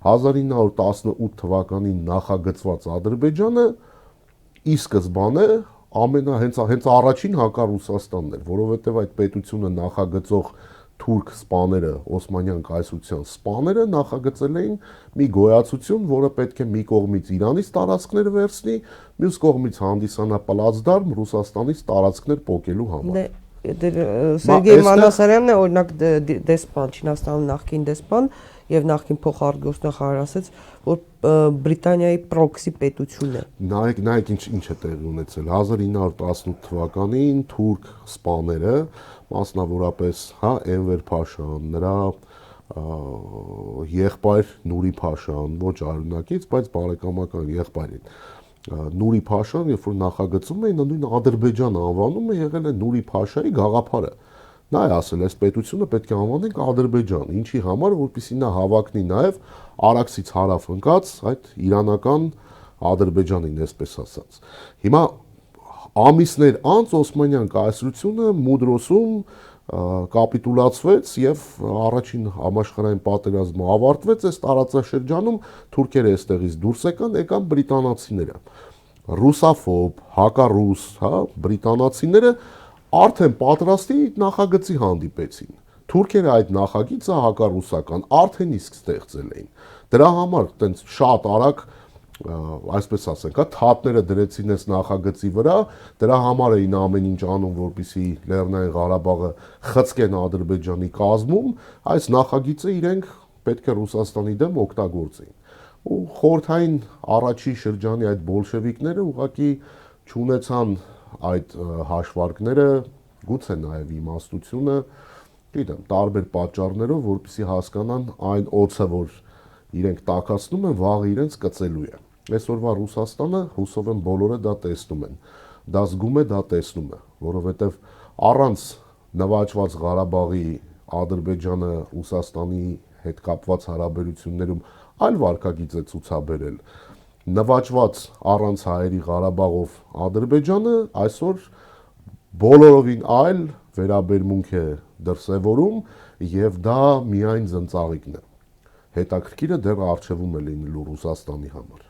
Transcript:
1918 թվականին նախագծված Ադրբեջանը ի սկզբանե հենց առաջին հակառուսաստանն էր, որովհետև այդ պետությունը նախագծող թուրք սպաները, Օսմանյան կայսրության սպաները նախագծել էին մի գոյացություն, որը պետք է մի կողմից Իրանից տարածքներ վերցնի, մյուս կողմից հանդիսանա պլացդարմ Ռուսաստանից տարածքներ պոկելու համար։ Սերգեյ Մանասարյանն է օրինակ դեսպան, Չինաստանում նախկին դեսպան եւ նախկին փոխարտգործնախարար ասաց, որ Բրիտանիայի պրոքսի պետություն է։ Նայեք ինչ է տեղի ունեցել 1918 թվականին թուրք սպաները, մասնավորապես Էնվեր Փաշան, նրա եղբայր Նուրի Փաշան, ոչ արյունակից, բայց բարեկամական եղբայր են։ Նուրի Փաշան, երբ որ նախագծում էին, նույն Ադրբեջան անվանումը եղել է Նուրի Փաշայի գաղափարը։ Նա է ասել, այս պետությունը պետք է անվանենք Ադրբեջան, ինչի համար, որպեսզի նա հավակնի նաև Արաքսից հարավ ընկած այդ իրանական Ադրբեջանին, այսպես ասած։ Հիմա ամիսներ անց Օսմանյան կայսրությունը Մուդրոսում կապիտուլացվեց եւ առաջին համաշխարհային պատերազմը ավարտվեց, այս տարածաշրջանում թուրքերը այստեղից դուրս եկան բրիտանացիները։ Ռուսաֆոբ, հակառուս, բրիտանացիները արդեն պատրաստի նախագծի հանդիպեցին։ Թուրքերը այդ նախագիծը հակառուսական արդեն իսկ ստեղծել էին։ Դրա համար տենց շատ արագ, այսպես ասենք, թափները դրեցին այս նախագծի վրա, դրա համար էին ամեն ինչ անում, որպեսզի Լեռնային Ղարաբաղը խցկեն Ադրբեջանի կազմում, այս նախագիծը իրենք պետք է Ռուսաստանի դեմ օգտագործեին։ Ու խորհրդային առաջի շրջանի այդ բոլշևիկները ուղղակի չունեցան այդ հաշվարկները, գուցե նաև իմաստությունը, գիտեմ, տարբեր պատճառներով, որպեսզի հասկանան այն օձը, որ իրենք տաքացնում են, վաղը իրենց կծելու է։ Այսօրվա Ռուսաստանը, հուսով եմ բոլորը դա տեսնում են, դա զգում է, դա տեսնում է, որովհետև առանց նվաճված Ղարաբաղի Ադրբեջանը Ռուսաստանի հետ կապված հարաբերություններում այլ վարքագիծ է ցուցաբերել։ Նվաճված առանց հայերի Ղարաբաղով Ադրբեջանը այսօր բոլորովին այլ վերաբերմունք է դրսևորում եւ դա միայն ծնծաղիկն է։ Հետաքրքիրը դեռ առջևում է լինելու Ռուսաստանի համար։